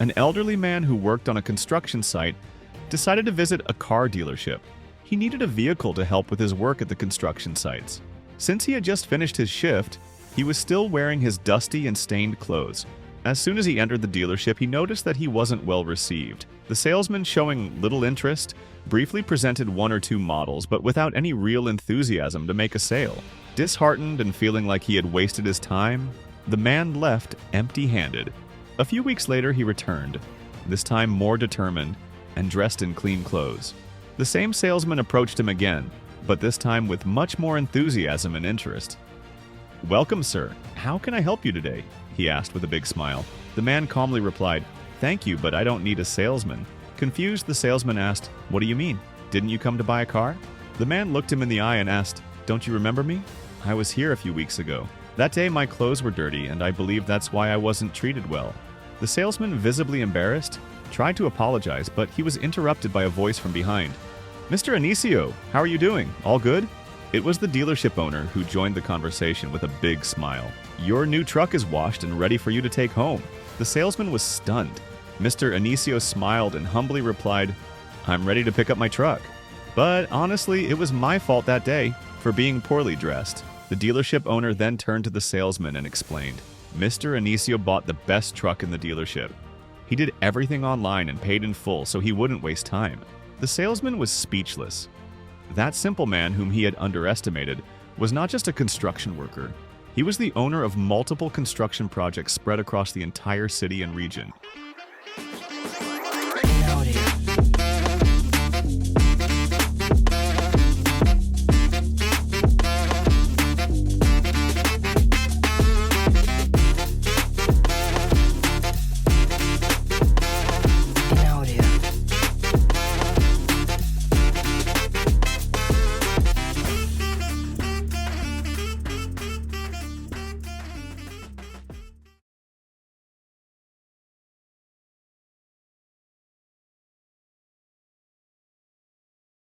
An elderly man who worked on a construction site decided to visit a car dealership. He needed a vehicle to help with his work at the construction sites. Since he had just finished his shift, he was still wearing his dusty and stained clothes. As soon as he entered the dealership, he noticed that he wasn't well received. The salesman, showing little interest, briefly presented one or two models, but without any real enthusiasm to make a sale. Disheartened and feeling like he had wasted his time, the man left empty-handed. A few weeks later, he returned, this time more determined and dressed in clean clothes. The same salesman approached him again, but this time with much more enthusiasm and interest. "Welcome, sir. How can I help you today?" he asked with a big smile. The man calmly replied, "Thank you, but I don't need a salesman." Confused, the salesman asked, "What do you mean? Didn't you come to buy a car?" The man looked him in the eye and asked, "Don't you remember me? I was here a few weeks ago. That day my clothes were dirty, and I believe that's why I wasn't treated well." The salesman, visibly embarrassed, tried to apologize, but he was interrupted by a voice from behind. "Mr. Anicio, how are you doing? All good?" It was the dealership owner who joined the conversation with a big smile. "Your new truck is washed and ready for you to take home." The salesman was stunned. Mr. Anicio smiled and humbly replied, "I'm ready to pick up my truck. But honestly, it was my fault that day for being poorly dressed." The dealership owner then turned to the salesman and explained, "Mr. Anicio bought the best truck in the dealership. He did everything online and paid in full so he wouldn't waste time." The salesman was speechless. That simple man whom he had underestimated was not just a construction worker. He was the owner of multiple construction projects spread across the entire city and region.